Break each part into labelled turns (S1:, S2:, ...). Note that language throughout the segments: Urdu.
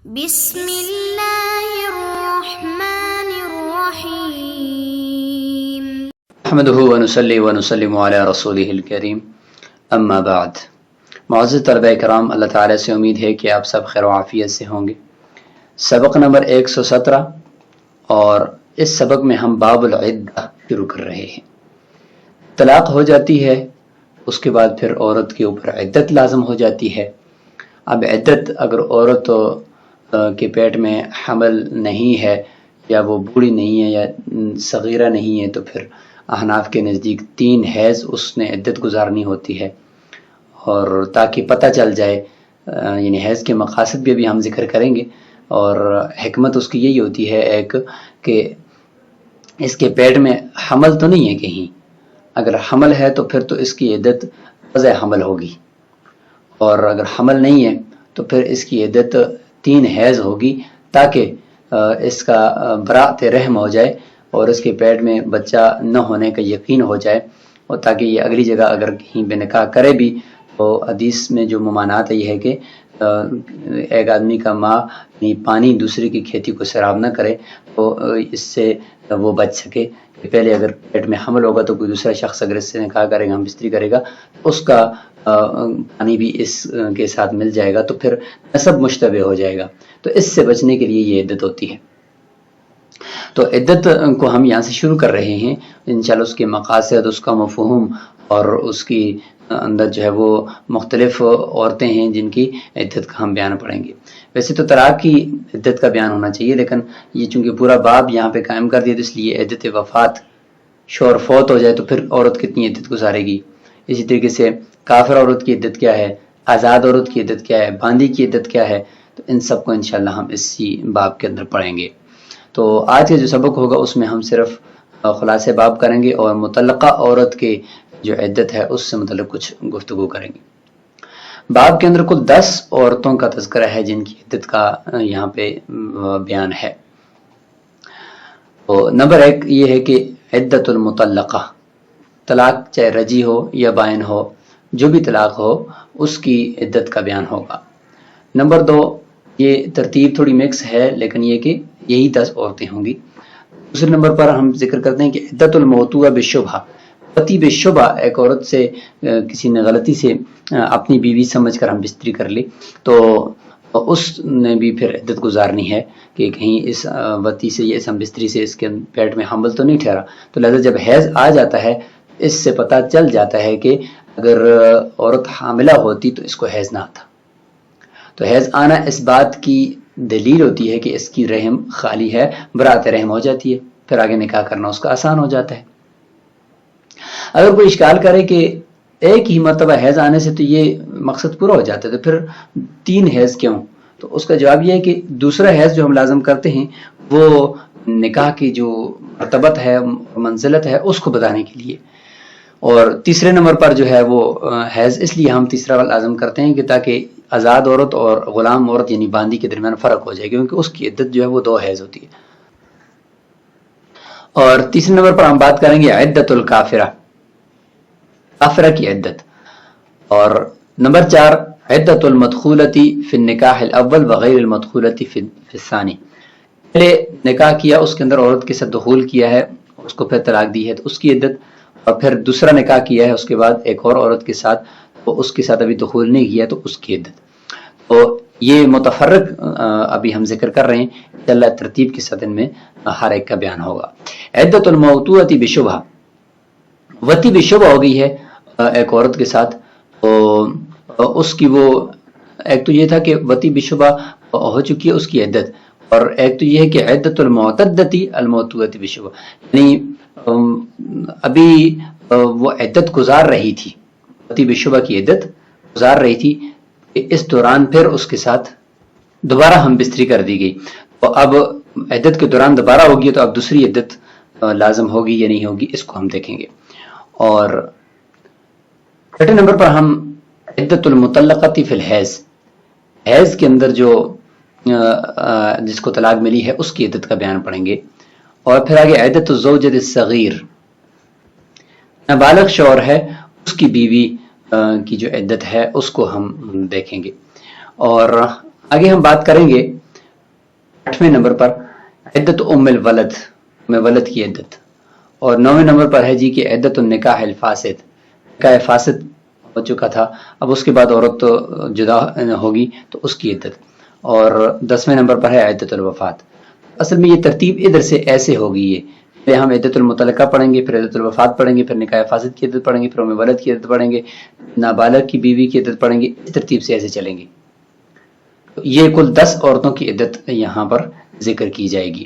S1: بسم اللہ الرحمن الرحیم
S2: نحمده ونصلی ونسلم علی رسولہ الکریم اما بعد۔ معزز طلبہ کرام، اللہ تعالیٰ سے امید ہے کہ آپ سب خیر و عافیت سے ہوں گے۔ سبق نمبر 117 اور اس سبق میں ہم باب العدہ شروع کر رہے ہیں۔ طلاق ہو جاتی ہے، اس کے بعد پھر عورت کے اوپر عدت لازم ہو جاتی ہے۔ اب عدت اگر عورت کے پیٹ میں حمل نہیں ہے یا وہ بوڑھی نہیں ہے یا صغیرہ نہیں ہے تو پھر احناف کے نزدیک 3 حیض اس نے عدت گزارنی ہوتی ہے، اور تاکہ پتہ چل جائے، یعنی حیض کے مقاصد بھی ابھی ہم ذکر کریں گے، اور حکمت اس کی یہی ہوتی ہے ایک کہ اس کے پیٹ میں حمل تو نہیں ہے کہیں، اگر حمل ہے تو پھر تو اس کی عدت وضع حمل ہوگی، اور اگر حمل نہیں ہے تو پھر اس کی عدت 3 حیض ہوگی، تاکہ اس کا براءت رحم ہو جائے اور اس کے پیٹ میں بچہ نہ ہونے کا یقین ہو جائے، اور تاکہ یہ اگلی جگہ اگر کہیں بے نکاح کرے بھی تو حدیث میں جو ممانعت ہے یہ ہے کہ ایک آدمی کا ماں پانی دوسرے کی کھیتی کو سیراب نہ کرے، تو اس سے وہ بچ سکے کہ پہلے اگر پیٹ میں حمل ہوگا تو کوئی دوسرا شخص اگر اس سے نکاح کرے گا، ہم بستری کرے گا، اس کا پانی بھی اس کے ساتھ مل جائے گا، تو پھر نسب مشتبہ ہو جائے گا، تو اس سے بچنے کے لیے یہ عدت ہوتی ہے۔ تو عدت کو ہم یہاں سے شروع کر رہے ہیں، انشاءاللہ اس کے مقاصد، اس کا مفہوم اور اس کی اندر جو ہے وہ مختلف عورتیں ہیں جن کی عدت کا ہم بیان پڑھیں گے۔ ویسے تو طلاق کی عدت کا بیان ہونا چاہیے، لیکن یہ چونکہ پورا باب یہاں پہ قائم کر دیا تو اس لیے عدت وفات، شوہر فوت ہو جائے تو پھر عورت کتنی عدت گزارے گی، اسی طریقے سے کافر عورت کی عدت کیا ہے، آزاد عورت کی عدت کیا ہے، باندی کی عدت کیا ہے، تو ان سب کو انشاءاللہ ہم اسی باب کے اندر پڑھیں گے۔ تو آج کا جو سبق ہوگا اس میں ہم صرف خلاصے باب کریں گے اور مطلقہ عورت کے جو عدت ہے اس سے متعلق کچھ گفتگو کریں گے۔ باب کے اندر کل 10 عورتوں کا تذکرہ ہے جن کی عدت کا یہاں پہ بیان ہے۔ تو نمبر 1 یہ ہے کہ عدت المطلقہ، طلاق چاہے رجی ہو یا بائن ہو، جو بھی طلاق ہو اس کی عدت کا بیان ہوگا۔ نمبر 2 یہ ترتیب تھوڑی مکس ہے لیکن یہ کہ یہی 10 عورتیں ہوں گی۔ دوسرے نمبر پر ہم ذکر کرتے ہیں کہ عدت الموتوہ بالشبہہ، پتی بالشبہ، ایک عورت سے کسی نے غلطی سے اپنی بیوی سمجھ کر ہم بستری کر لی تو اس نے بھی پھر عدت گزارنی ہے کہ کہیں اس وتی سے یا اس ہم بستری سے اس کے پیٹ میں حمل تو نہیں ٹھہرا، تو لہذا جب حیض آ جاتا ہے اس سے پتہ چل جاتا ہے کہ اگر عورت حاملہ ہوتی تو اس کو حیض نہ آتا، تو حیض آنا اس بات کی دلیل ہوتی ہے کہ اس کی رحم خالی ہے، براءت رحم ہو جاتی ہے، پھر آگے نکاح کرنا اس کا آسان ہو جاتا ہے۔ اگر کوئی اشکال کرے کہ ایک ہی مرتبہ حیض آنے سے تو یہ مقصد پورا ہو جاتا ہے تو پھر 3 حیض کیوں، تو اس کا جواب یہ ہے کہ دوسرا حیض جو ہم لازم کرتے ہیں وہ نکاح کی جو مرتبت ہے، منزلت ہے، اس کو بتانے کے لیے، اور تیسرے نمبر پر جو ہے وہ حیض اس لیے ہم تیسرا لازم کرتے ہیں کہ تاکہ آزاد عورت اور غلام عورت یعنی باندی کے درمیان فرق ہو جائے، کیونکہ اس کی عدت جو ہے وہ 2 حیض ہوتی ہے۔ اور تیسرے نمبر پر ہم بات کریں گے عدت الکافرہ، کافرہ کی عدت، اور نمبر 4 عدت المدخولتی فی النکاح الاول وغیر المدخولتی فی الثانی، پہلے نکاح کیا اس کے اندر عورت کے ساتھ دخول کیا ہے، اس کو پھر طلاق دی ہے تو اس کی عدت، اور پھر دوسرا نکاح کیا ہے اس کے بعد ایک اور عورت کے ساتھ تو اس کے ساتھ ابھی دخول نہیں کیا تو اس کی عدت۔ تو یہ متفرق ابھی ہم ذکر کر رہے ہیں، انشاءاللہ ترتیب کے ساتھ ان میں ہر ایک کا بیان ہوگا۔ عدت الموتوۃ بشبہہ، وتی بشبہ ہو گئی ہے ایک عورت کے ساتھ، تو اس کی وہ ایک تو یہ تھا کہ وتی بشبہ ہو چکی ہے اس کی عدت، اور ایک تو یہ ہے کہ عدت المعتدتی الموتوۃ بشبہ، یعنی ابھی وہ عدت گزار رہی تھی، وتی بشبہ کی عدت گزار رہی تھی، اس دوران پھر اس کے ساتھ دوبارہ ہم بستری کر دی گئی، تو اب عدت کے دوران دوبارہ ہوگی تو اب دوسری عدت لازم ہوگی یا نہیں ہوگی، اس کو ہم دیکھیں گے۔ اور چھٹے نمبر پر ہم عدت المطلقۃ فی الحیض، حیض کے اندر جو جس کو طلاق ملی ہے اس کی عدت کا بیان پڑھیں گے، اور پھر آگے عدت الزوجۃ الصغیر، نابالغ شوہر ہے اس کی بیوی کی جو عدت ہے اس کو ہم دیکھیں گے، اور آگے ہم بات کریں گے 8ویں نمبر پر عدت ام الولد، ولد کی عدت، اور 9ویں نمبر پر ہے جی کہ عدت النکاح الفاسد، نکاح فاسد ہو چکا تھا، اب اس کے بعد عورت تو جدا ہوگی تو اس کی عدت، اور 10ویں نمبر پر ہے عدت الوفات۔ اصل میں یہ ترتیب ادھر سے ایسے ہوگی، یہ پہلے ہم عدت المطلقہ پڑھیں گے، پھر عدت الوفات پڑھیں گے، پھر نکاح فاسد کی عدت پڑھیں گے، پھر ام ولد کی عدت پڑھیں گے، نابالغ کی بیوی کی عدت پڑھیں گے، اس ترتیب سے ایسے چلیں گے۔ یہ کل 10 عورتوں کی عدت یہاں پر ذکر کی جائے گی،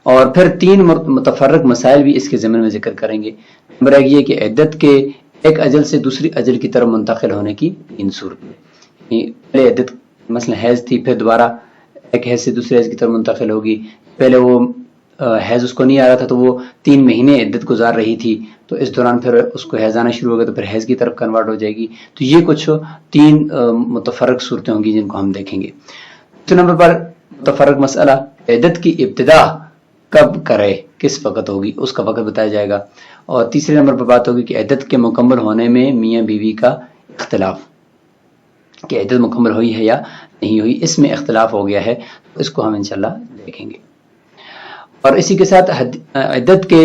S2: اور پھر 3 متفرق مسائل بھی اس کے ضمن میں ذکر کریں گے۔ نمبر 1 یہ کہ عدت کے ایک اجل سے دوسری اجل کی طرف منتقل ہونے کی 3 صورتیں، پہلے عدت مثلا حیض تھی، پھر دوبارہ ایک حیض سے دوسری حیض کی طرف منتقل ہوگی، پہلے وہ حیض اس کو نہیں آ رہا تھا تو وہ 3 مہینے عدت گزار رہی تھی، تو اس دوران پھر اس کو حیض آنا شروع ہوگا تو پھر حیض کی طرف کنورٹ ہو جائے گی۔ تو یہ کچھ 3 متفرق صورتیں ہوں گی جن کو ہم دیکھیں گے۔ دوسرے نمبر پر متفرق مسئلہ عدت کی ابتدا کب کرے، کس وقت ہوگی، اس کا وقت بتایا جائے گا، اور تیسرے نمبر پر بات ہوگی کہ عدت کے مکمل ہونے میں میاں بیوی کا اختلاف، کہ عدت مکمل ہوئی ہے یا نہیں ہوئی، اس میں اختلاف ہو گیا ہے، اس کو ہم انشاءاللہ دیکھیں گے۔ اور اسی کے ساتھ عدت کے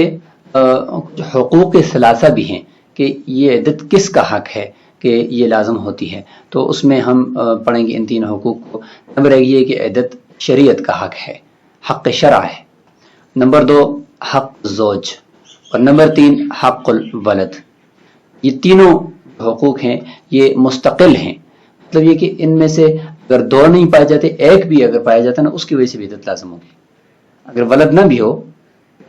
S2: حقوق ثلاثہ بھی ہیں کہ یہ عدت کس کا حق ہے کہ یہ لازم ہوتی ہے، تو اس میں ہم پڑھیں گے ان 3 حقوق کو۔ نمبر 1 یہ کہ عدت شریعت کا حق ہے، حق شرع ہے۔ نمبر 2 حق زوج، اور نمبر 3 حق الولد۔ یہ تینوں حقوق ہیں یہ مستقل ہیں، مطلب یہ کہ ان میں سے اگر 2 نہیں پائے جاتے، ایک بھی اگر پایا جاتا نا، اس کی وجہ سے بھی عدت لازم ہوگی۔ اگر ولد نہ بھی ہو،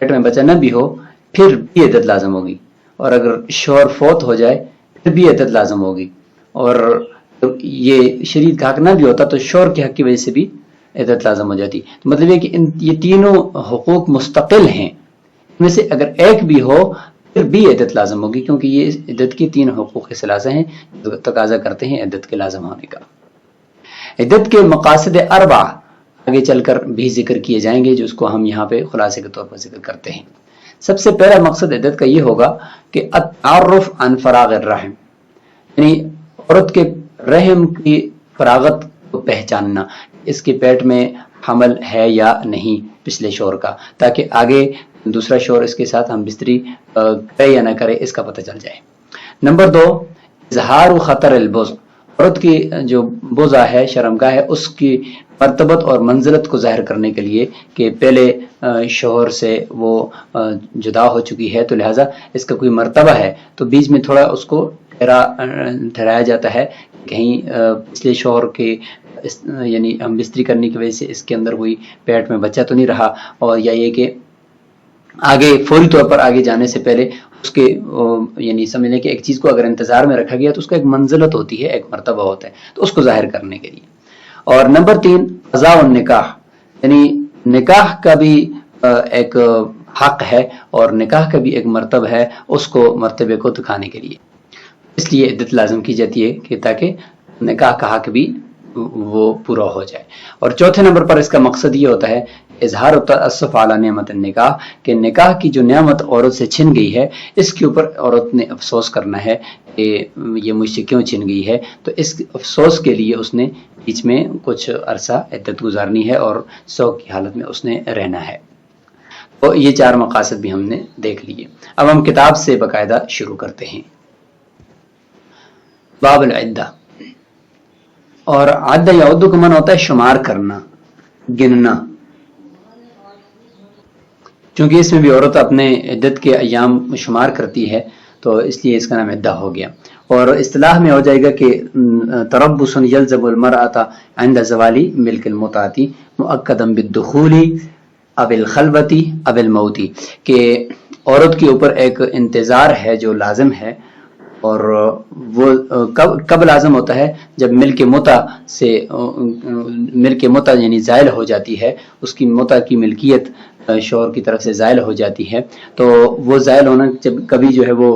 S2: پیٹ میں بچہ نہ بھی ہو، پھر بھی عدت لازم ہوگی، اور اگر شوہر فوت ہو جائے پھر بھی عدت لازم ہوگی، اور یہ شریعت کا حق نہ بھی ہوتا تو شوہر کے حق کی وجہ سے بھی عدت لازم ہو جاتی۔ تو مطلب یہ کہ یہ تینوں حقوق مستقل ہیں، ان میں سے اگر ایک بھی ہو پھر بھی عدت لازم ہوگی، کیونکہ یہ عدت کی 3 حقوق ثلاثہ ہیں جو تقاضا کرتے ہیں عدت کے لازم ہونے کا۔ عدت کے مقاصد 4 آگے چل کر بھی ذکر کیے جائیں گے، جو اس کو ہم یہاں پہ خلاصے کے طور پر ذکر کرتے ہیں۔ سب سے پہلا مقصد عدت کا یہ ہوگا کہ التعرف عن فراغ الرحم، یعنی عورت کے رحم کی فراغت کو پہچاننا، اس کے پیٹ میں حمل ہے یا نہیں پچھلے شوہر کا، تاکہ آگے دوسرا شوہر اس کے ساتھ ہم بستری کرے یا نہ کرے اس کا پتہ چل جائے۔ نمبر 2 اظہار خطر البوز، عورت کی جو بوزہ ہے، شرمگاہ ہے، اس کی مرتبت اور منزلت کو ظاہر کرنے کے لیے کہ پہلے شوہر سے وہ جدا ہو چکی ہے، تو لہٰذا اس کا کوئی مرتبہ ہے، تو بیچ میں تھوڑا اس کو ٹھہرایا جاتا ہے، کہیں پچھلے شوہر کے یعنی ہم بستری کرنے کی وجہ سے اس کے اندر کوئی پیٹ میں بچہ تو نہیں رہا، اور یا یہ کہ آگے فوری طور پر آگے جانے سے پہلے اس کے یعنی سمجھ لیں کہ ایک چیز کو اگر انتظار میں رکھا گیا تو اس کا ایک منزلت ہوتی ہے، ایک مرتبہ ہوتا ہے، تو اس کو ظاہر کرنے کے لیے۔ اور نمبر 3 قضاء النکاح، یعنی نکاح کا بھی ایک حق ہے اور نکاح کا بھی ایک مرتبہ ہے، اس کو مرتبے کو دکھانے کے لیے، اس لیے عدت لازم کی جاتی ہے کہ تاکہ نکاح کا حق بھی وہ پورا ہو جائے۔ اور چوتھے نمبر پر اس کا مقصد یہ ہوتا ہے اظہار التأسف علی نعمت النکاح، کہ نکاح کی جو نعمت عورت سے چھن گئی ہے اس کے اوپر عورت نے افسوس کرنا ہے کہ یہ مجھ سے کیوں چھن گئی ہے، تو اس افسوس کے لیے اس نے بیچ میں کچھ عرصہ عدت گزارنی ہے اور سوگ کی حالت میں اس نے رہنا ہے۔ تو یہ 4 مقاصد بھی ہم نے دیکھ لیے۔ اب ہم کتاب سے باقاعدہ شروع کرتے ہیں۔ باب العدہ، اور عدہ یا عدو کا معنی ہوتا ہے شمار کرنا، گننا، چونکہ اس میں بھی عورت اپنے عدت کے ایام شمار کرتی ہے تو اس لیے اس کا نام عدہ ہو گیا۔ اور اصطلاح میں ہو جائے گا کہ تربص یلزم المرأة عند زوال ملک المتعة مؤکدا بالدخول او الخلوة او الموت، کہ عورت کے اوپر ایک انتظار ہے جو لازم ہے، اور وہ کب لازم ہوتا ہے؟ جب ملک متع سے ملک متع یعنی زائل ہو جاتی ہے، اس کی متع کی ملکیت شوہر کی طرف سے زائل ہو جاتی ہے، تو وہ زائل ہونا جب کبھی جو ہے وہ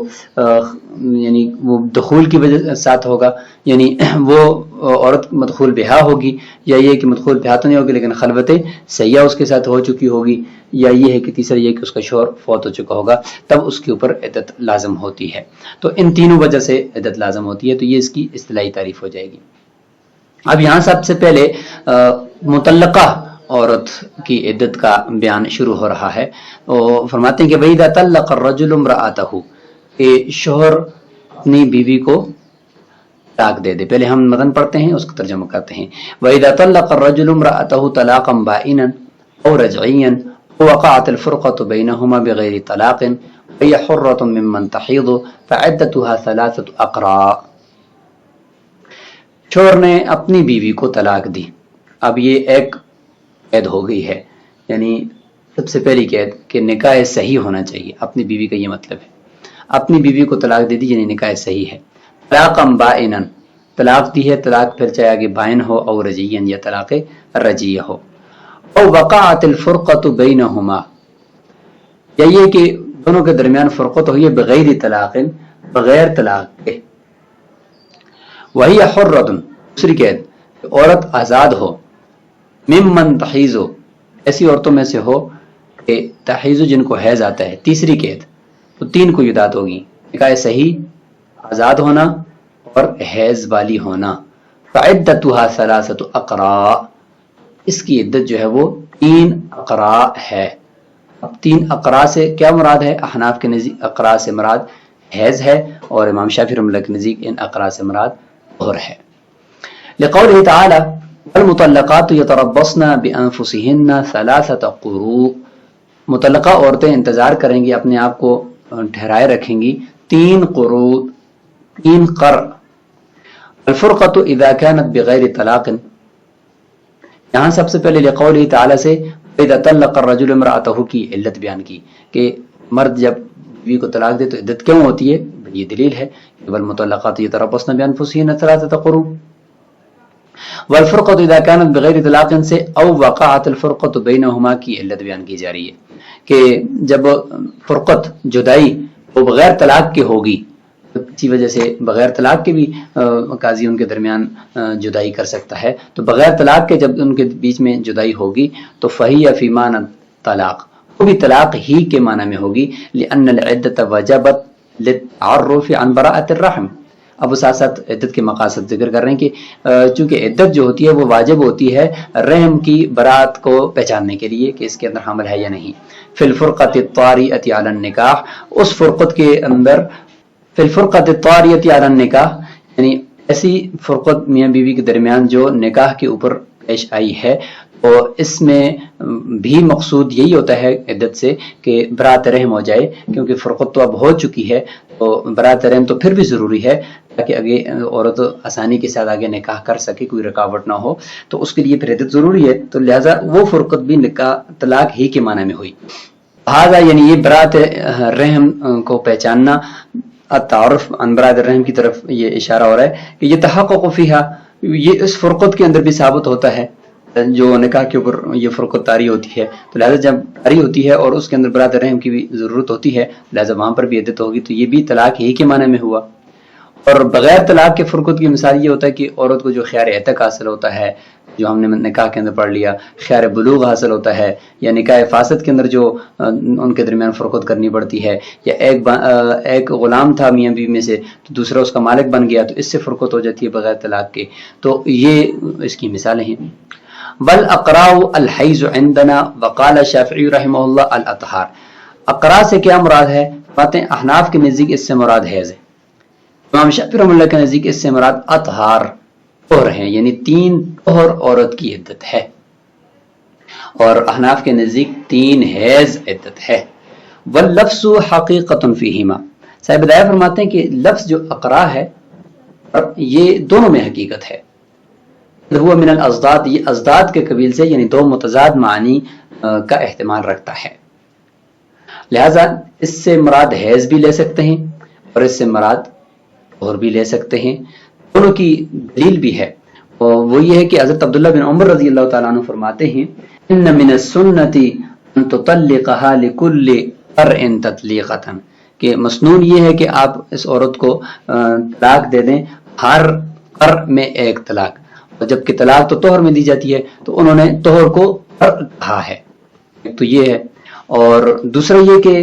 S2: یعنی وہ دخول کی وجہ ساتھ ہوگا، یعنی وہ عورت مدخول بہا ہوگی، یا یہ کہ مدخول بہا تو نہیں ہوگی لیکن خلوت سیاح اس کے ساتھ ہو چکی ہوگی، یا یہ ہے کہ تیسرا یہ کہ اس کا شوہر فوت ہو چکا ہوگا، تب اس کے اوپر عدت لازم ہوتی ہے۔ تو ان تینوں وجہ سے عدت لازم ہوتی ہے، تو یہ اس کی اصطلاحی تعریف ہو جائے گی۔ اب یہاں سب سے پہلے مطلقہ عورت کی عدت کا بیان شروع ہو رہا ہے. وہ فرماتے ہیں کہ وَإِذَا طَلَّقَ الرَّجُلُ امْرَأَتَهُ، کہ شوہر اپنی بیوی کو طلاق دے دے. پہلے ہم متن پڑھتے ہیں، اس کا ترجمہ کرتے ہیں. وَإِذَا طَلَّقَ الرَّجُلُ امْرَأَتَهُ طَلَاقًا بَائِنًا أَوْ رَجْعِيًّا وَوَقَعَتِ الْفُرْقَةُ بَيْنَهُمَا بِغَيْرِ طَلَاقٍ وَهِيَ حُرَّةٌ مِّمَّنْ تَحِيضُ فَعِدَّتُهَا 3 أقراء. شوہر نے اپنی بیوی کو طلاق دی. اب یہ ایک قید ہو گئی ہے، یعنی سب سے پہلی قید کہ نکاح صحیح ہونا چاہیے. اپنی بیوی کا یہ مطلب ہے، اپنی بیوی کو طلاق دے دی یعنی نکاح صحیح ہے. طلاقا بائنا، طلاق دی ہے، طلاق پھر چاہے آگے بائن ہو او رجیین یا طلاق رجیہ ہو. او وقعت الفرقۃ بینہما، یا یہ کہ دونوں کے درمیان فرقت ہوئی ہے بغیر طلاق، بغیر طلاق کے. وہی حرۃ، دوسری قید عورت آزاد ہو. ممن تحیض، ایسی عورتوں میں سے ہو کہ تحیض جن کو حیض آتا ہے. تیسری قید تو 3 کو یدات ہوگی، نکاح صحیح، آزاد ہونا اور حیض والی ہونا. فعدتها 3 أقراء، اس کی عدت جو ہے وہ 3 اقراء ہے. اب 3 اقراء سے کیا مراد ہے؟ احناف کے نزدیک اقراء سے مراد حیض ہے، اور امام شافعی رحمۃ اللہ کے نزدیک ان اقراء سے مراد طہر ہے. لقوله تعالی والمطلقات يتربصن بانفسهن 3 قروء، مطلقہ عورتیں انتظار کریں گی، اپنے آپ کو ٹھہرائے رکھیں گی 3 قروء، 3 قر. الفرقۃ اذا كانت بغیر طلاق، یہاں سب سے پہلے لقوله تعالی سے اذا طلق الرجل امرأته کی علت بیان کی کہ مرد جب بیوی کو طلاق دے تو عدت کیوں ہوتی ہے. یہ دلیل ہے کہ والمطلقات يتربصن بانفسهن 3 قروء. والفرقۃ اذا كانت بغیر طلاق سے او وقعت الفرقۃ بینہما کی علت بیان کی جا رہی ہے کہ جب فرقت جدائی وہ بغیر طلاق کے ہوگی، اسی وجہ سے بغیر طلاق کے بھی قاضی ان کے درمیان جدائی کر سکتا ہے. تو بغیر طلاق کے جب ان کے بیچ میں جدائی ہوگی تو فہی فی معنی طلاق، وہ بھی طلاق ہی کے معنی میں ہوگی. لأن العدۃ وجبت للتعرف عن براءۃ الرحم. اب وہ ساتھ ساتھ عدت کے مقاصد ذکر کر رہے ہیں کہ چونکہ عدت جو ہوتی ہے وہ واجب ہوتی ہے رحم کی برات کو پہچاننے کے لیے کہ اس کے اندر حمل ہے یا نہیں. فی الفرقۃ الطاریۃ علی النکاح، اس فرقت کے اندر فی الفرقۃ الطاریۃ علی النکاح، یعنی ایسی فرقت میاں بیوی کے درمیان جو نکاح کے اوپر پیش آئی ہے، اور اس میں بھی مقصود یہی ہوتا ہے عدت سے کہ برات رحم ہو جائے، کیونکہ فرقت تو اب ہو چکی ہے تو برات رحم تو پھر بھی ضروری ہے تاکہ آگے عورت آسانی کے ساتھ آگے نکاح کر سکے، کوئی رکاوٹ نہ ہو. تو اس کے لیے پھر عدت ضروری ہے، تو لہٰذا وہ فرقت بھی نکاح طلاق ہی کے معنی میں ہوئی. لہٰذا یعنی یہ برات رحم کو پہچاننا، التعارف عن برات الرحم کی طرف یہ اشارہ ہو رہا ہے کہ یہ تحقق فیہا، یہ اس فرقت کے اندر بھی ثابت ہوتا ہے جو نکاح کے اوپر یہ فرقت طاری ہوتی ہے. تو لہٰذا جب طاری ہوتی ہے اور اس کے اندر برات رحم کی بھی ضرورت ہوتی ہے، لہٰذا وہاں پر بھی عدت ہوگی. تو یہ بھی طلاق ہی کے معنی میں ہوا. اور بغیر طلاق کے فرقت کی مثال یہ ہوتا ہے کہ عورت کو جو خیار عتق حاصل ہوتا ہے، جو ہم نے نکاح کے اندر پڑھ لیا، خیار بلوغ حاصل ہوتا ہے، یا نکاح فاسد کے اندر جو ان کے درمیان فرقت کرنی پڑتی ہے، یا ایک غلام تھا میاں بیوی میں سے تو دوسرا اس کا مالک بن گیا، تو اس سے فرقت ہو جاتی ہے بغیر طلاق کے. تو یہ اس کی مثالیں ہیں. والاقراء الحیض عندنا وقال الشافعی رحمہ اللہ الاطہار. اقراء سے کیا مراد ہے؟ باتیں احناف کے نزدیک اس سے مراد حیض ہے، امام شافعی رحمہ اللہ کے نزدیک اس سے مراد اطہار طہر ہیں، یعنی 3 طہر عورت کی عدت ہے، اور احناف کے نزدیک 3 حیض عدت ہے. واللفظ حقیقۃ فیہما، صاحب ہدایہ فرماتے ہیں کہ لفظ جو اقراء ہے یہ دونوں میں حقیقت ہے. ہوا من الازداد، یہ ازداد کے قبیل سے یعنی 2 متضاد معنی کا احتمال رکھتا ہے. لہذا اس سے مراد حیض بھی لے سکتے ہیں اور اس سے مراد طہر بھی لے سکتے ہیں. دونوں کی دلیل بھی ہے، اور وہ یہ ہے کہ حضرت عبداللہ بن عمر رضی اللہ تعالیٰ عنہ فرماتے ہیں ان من السنت ان تطلقها لكل قرء تطلیقۃ، کہ مسنون یہ ہے کہ آپ اس عورت کو طلاق دے دیں ہر قرء میں ایک طلاق. اور جبکہ طلاق تو طہر میں دی جاتی ہے تو انہوں نے طہر کو قرء کہا ہے. تو یہ ہے. اور دوسرا یہ کہ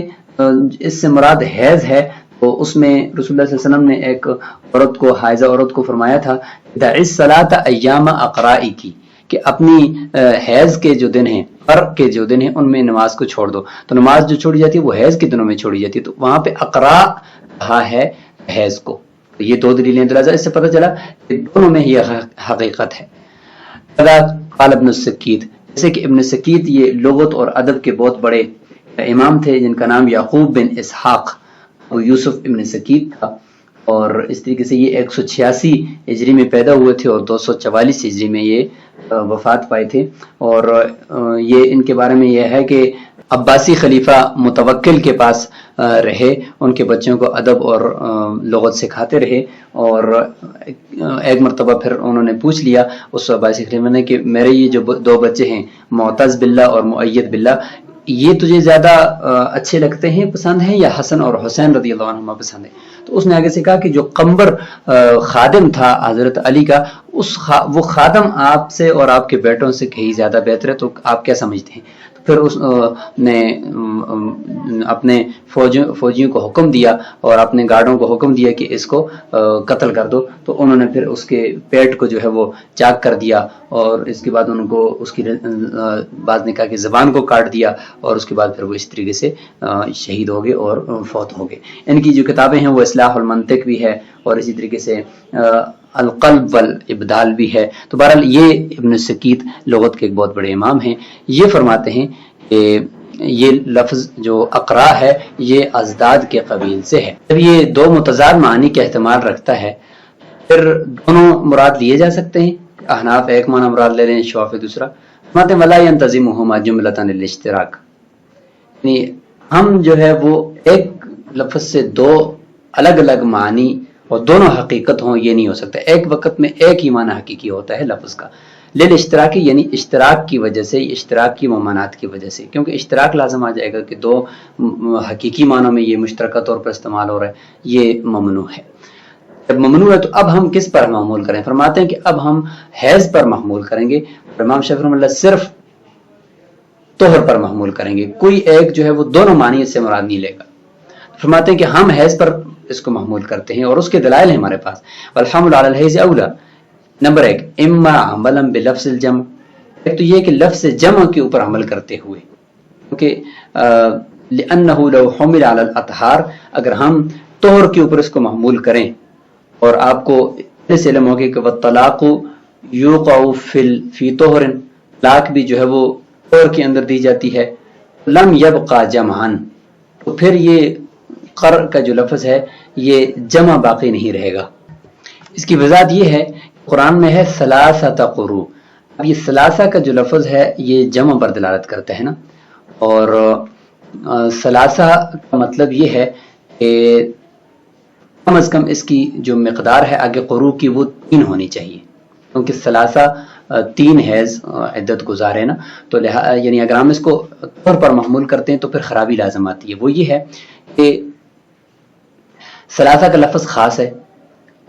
S2: اس سے مراد حیض ہے، تو اس میں رسول اللہ صلی اللہ علیہ وسلم نے ایک عورت کو، حائضہ عورت کو فرمایا تھا دع الصلاۃ ایام اقرائی کی، کہ اپنی حیض کے جو دن ہیں، فرق کے جو دن ہیں، ان میں نماز کو چھوڑ دو. تو نماز جو چھوڑی جاتی ہے وہ حیض کے دنوں میں چھوڑی جاتی ہے. تو وہاں پہ اقرا کہا ہے حیض کو. یہ دو دلیلیں دلازا اس سے پتہ چلا کہ دونوں میں یہ حقیقت ہے. قال ابن السکیت، جیسے کہ ابن سکیت یہ لغت اور ادب کے بہت بڑے امام تھے جن کا نام یعقوب بن اسحاق اور یوسف ابن سکیت تھا، اور اس طریقے سے یہ 186 ہجری میں پیدا ہوئے تھے اور 244 ہجری میں یہ وفات پائے تھے. اور یہ ان کے بارے میں یہ ہے کہ عباسی خلیفہ متوکل کے پاس رہے، ان کے بچوں کو ادب اور لغت سکھاتے رہے. اور ایک مرتبہ پھر انہوں نے پوچھ لیا اس عباسی خلیفہ نے کہ میرے یہ جو دو بچے ہیں معتز باللہ اور مؤید باللہ، یہ تجھے زیادہ اچھے لگتے ہیں، پسند ہیں، یا حسن اور حسین رضی اللہ عنہما پسند ہیں؟ تو اس نے آگے سے کہا کہ جو قمبر خادم تھا حضرت علی کا، وہ خادم آپ سے اور آپ کے بیٹوں سے کہیں زیادہ بہتر ہے، تو آپ کیا سمجھتے ہیں؟ پھر اس نے اپنے فوجیوں کو حکم دیا اور اپنے گارڈوں کو حکم دیا کہ اس کو قتل کر دو. تو انہوں نے پھر اس کے پیٹ کو جو ہے وہ چاک کر دیا، اور اس کے بعد ان کو اس کی بعض نے کہا کہ زبان کو کاٹ دیا، اور اس کے بعد پھر وہ اس طریقے سے شہید ہو گئے اور فوت ہو گئے. ان کی جو کتابیں ہیں وہ اصلاح المنطق بھی ہے اور اسی طریقے سے القلب والابدال بھی ہے. تو بہرحال یہ ابن سکیت لغت کے ایک بہت بڑے امام ہیں. یہ فرماتے ہیں کہ یہ لفظ جو اقرا ہے یہ ازداد کے قبیل سے ہے. جب یہ دو متضاد معنی کے احتمال رکھتا ہے پھر دونوں مراد لیے جا سکتے ہیں. احناف ایک معنی مراد لے لیں، شوافی دوسرا. فرماتے ہیں ولا ينتظمهما جملة للاشتراک، یعنی ہم جو ہے وہ ایک لفظ سے دو الگ الگ معنی اور دونوں حقیقت ہوں، یہ نہیں ہو سکتا. ایک وقت میں ایک ہی معنی حقیقی ہوتا ہے لفظ کا. للاشتراکی یعنی اشتراک کی وجہ سے، اشتراک کی ممانعت کی وجہ سے، کیونکہ اشتراک لازم آ جائے گا کہ دو حقیقی معنوں میں یہ مشترکہ طور پر استعمال ہو رہا ہے، یہ ممنوع ہے. جب ممنوع ہے تو اب ہم کس پر محمول کریں؟ فرماتے ہیں کہ اب ہم حیض پر محمول کریں گے. امام شافعی رحمہ اللہ صرف طہر پر محمول کریں گے، کوئی ایک جو ہے وہ دونوں معنی اس سے مراد نہیں لے گا. فرماتے ہیں کہ ہم حیض پر اس کو محمول کرتے ہیں اور اس کے دلائل ہیں ہمارے پاس. والحمل علی الحیض اولا، نمبر ایک اما عملا بلفظ الجمع، ایک تو یہ کہ لفظ جمع کے اوپر عمل کرتے ہوئے، کیونکہ لأنہ لو حمل علی الاطہار، اگر ہم طہر کے اوپر اس کو محمول کریں، اور آپ کو اس علم ہوگی کہ والطلاق یوقع فی طہر، طلاق بھی جو ہے وہ طہر کے اندر دی جاتی ہے. لم یبقى جمعا، تو پھر یہ قر کا جو لفظ ہے یہ جمع باقی نہیں رہے گا. اس کی وضاحت یہ ہے قرآن میں ہے ثلاثۃ قروء. اب یہ ثلاثہ کا جو لفظ ہے یہ جمع پر دلالت کرتا ہے نا، اور ثلاثہ کا مطلب یہ ہے کہ کم از کم اس کی جو مقدار ہے آگے قروء کی وہ 3 ہونی چاہیے، کیونکہ ثلاثہ 3 حیض عدت گزارے نا. تو یعنی اگر ہم اس کو طور پر محمول کرتے ہیں تو پھر خرابی لازم آتی ہے. وہ یہ ہے کہ ثلاثہ کا لفظ خاص ہے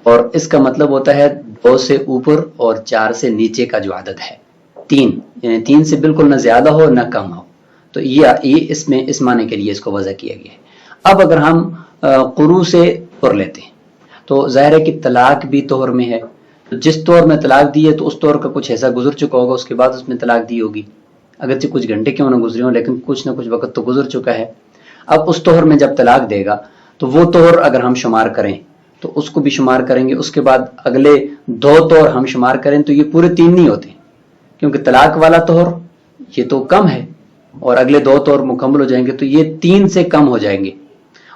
S2: اور اس کا مطلب ہوتا ہے 2 سے اوپر اور 4 سے نیچے کا جو عدد ہے 3، یعنی 3 سے بالکل نہ زیادہ ہو نہ کم ہو. تو یہ اس معنی کے لیے اس کو وضع کیا گیا ہے. اب اگر ہم قروء سے طور لیتے ہیں تو ظاہر ہے کہ طلاق بھی طور میں ہے. تو جس طور میں طلاق دی ہے تو اس طور کا کچھ ایسا گزر چکا ہوگا، اس کے بعد اس میں طلاق دی ہوگی، اگرچہ کچھ گھنٹے کیوں نہ گزرے ہوں لیکن کچھ نہ کچھ وقت تو گزر چکا ہے. اب اس طور میں جب طلاق دے گا تو وہ طور اگر ہم شمار کریں تو اس کو بھی شمار کریں گے، اس کے بعد اگلے 2 طور ہم شمار کریں تو یہ پورے 3 نہیں ہوتے، کیونکہ طلاق والا طور یہ تو کم ہے اور اگلے 2 طور مکمل ہو جائیں گے تو یہ 3 سے کم ہو جائیں گے.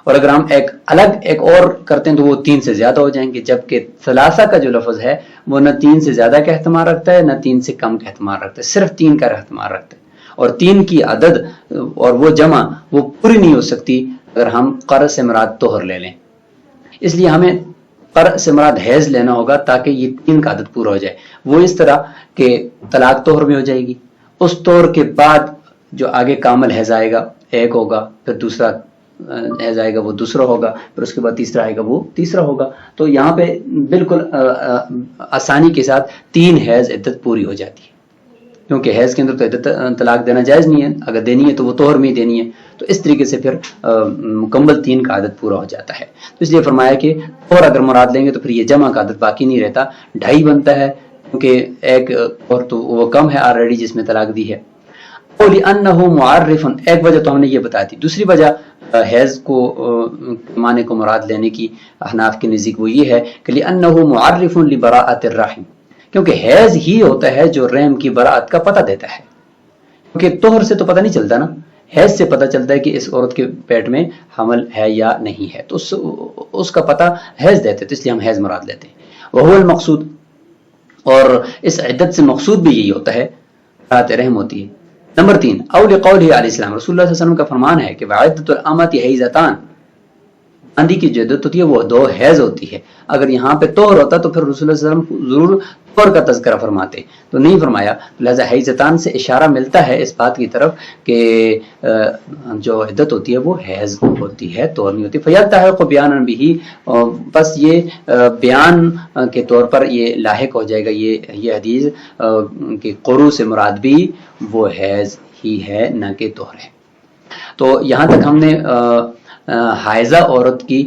S2: اور اگر ہم ایک اور کرتے ہیں تو وہ 3 سے زیادہ ہو جائیں گے، جبکہ ثلاثہ کا جو لفظ ہے وہ نہ 3 سے زیادہ کا احتمال رکھتا ہے نہ 3 سے کم کا احتمال رکھتا ہے، صرف 3 کا احتمال رکھتا ہے. اور 3 کی عدد اور وہ جمع وہ پوری نہیں ہو سکتی اگر ہم قر سے مراد طہر لے لیں. اس لیے ہمیں قر سے مراد حیض لینا ہوگا تاکہ یہ 3 کا عدد پورا ہو جائے. وہ اس طرح کہ طلاق طہر میں ہو جائے گی، اس طور کے بعد جو آگے کامل حیض آئے گا 1 ہوگا، پھر دوسرا حیض آئے گا وہ دوسرا ہوگا، پھر اس کے بعد تیسرا آئے گا وہ تیسرا ہوگا. تو یہاں پہ بالکل آسانی کے ساتھ 3 حیض عدت پوری ہو جاتی ہے، کیونکہ حیض کے اندر تو عدت طلاق دینا جائز نہیں ہے، اگر دینی ہے تو وہ طہر میں ہی دینی ہے. تو اس طریقے سے پھر مکمل 3 کا عدد پورا ہو جاتا ہے. تو اس لیے فرمایا کہ طہر اگر مراد لیں گے تو پھر یہ جمع کا عدد باقی نہیں رہتا، 2.5 بنتا ہے کیونکہ ایک اور تو وہ کم ہے آلریڈی جس میں طلاق دی ہے. لِأَنَّهُ مُعَرِّفٌ، ایک وجہ تو ہم نے یہ بتا دی. دوسری وجہ حیض کو معنی کو مراد لینے کی احناف کے نزدیک وہ یہ ہے کہ لِأَنَّهُ مُعَرِّفٌ لِبَرَاءَةِ الرَّحِمِ، کیونکہ حیض ہی ہوتا ہے جو رحم کی براءت کا پتہ دیتا ہے. کیونکہ طہر سے تو پتہ نہیں چلتا نا، حیض سے پتہ چلتا ہے کہ اس عورت کے پیٹ میں حمل ہے یا نہیں ہے، تو اس کا پتہ حیض دیتے، تو اس لیے ہم حیض مراد لیتے ہیں. وہو المقصود، اور اس عدت سے مقصود بھی یہی ہوتا ہے، براءت رحم ہوتی ہے. نمبر 3، او لقولہ علیہ السلام، رسول اللہ صلی اللہ علیہ وسلم کا فرمان ہے کہ وعدۃ الامۃ حیضتان، باندی کی جو عدت ہوتی ہے وہ 2 حیض ہوتی ہے. اگر یہاں پہ طہر ہوتا تو پھر رسول اللہ صلی اللہ علیہ وسلم ضرور طہر کا تذکرہ فرماتے، تو نہیں فرمایا. لہذا حیضتان سے اشارہ ملتا ہے اس بات کی طرف کہ جو عدت ہوتی ہے وہ حیض ہوتی ہے، طہر نہیں ہوتی. فیلتحق بیانا بہ، بس یہ بیان کے طور پر یہ لاحق ہو جائے گا یہ حدیث کہ قروء سے مراد بھی وہ حیض ہی ہے نہ کہ طہر ہے. تو یہاں تک ہم نے حائضہ عورت کی،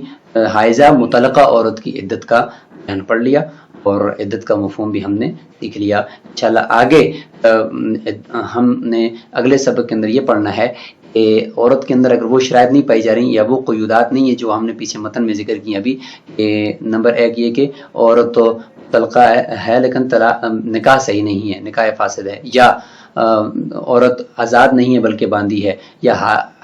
S2: حائضہ مطلقہ عورت کی عدت کا بیان پڑھ لیا اور عدت کا مفہوم بھی ہم نے سیکھ لیا. انشاءاللہ آگے ہم نے اگلے سبق کے اندر یہ پڑھنا ہے کہ عورت کے اندر اگر وہ شرائط نہیں پائی جا رہی یا وہ قیودات نہیں ہے جو ہم نے پیچھے متن میں ذکر کی ابھی، نمبر 1 یہ کہ عورت تو طلقہ ہے لیکن نکاح صحیح نہیں ہے، نکاح فاسد ہے، یا عورت آزاد نہیں ہے بلکہ باندھی ہے، یا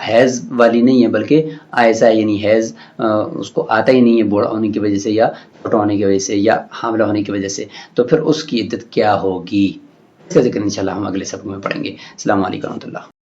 S2: حیض والی نہیں ہے بلکہ آئسہ یعنی حیض اس کو آتا ہی نہیں ہے بوڑھا ہونے کی وجہ سے یا چھوٹا ہونے کی وجہ سے یا حاملہ ہونے کی وجہ سے، تو پھر اس کی عدت کیا ہوگی، اس کا ذکر انشاءاللہ ہم اگلے سبق میں پڑھیں گے. السلام علیکم و رحمۃ اللہ.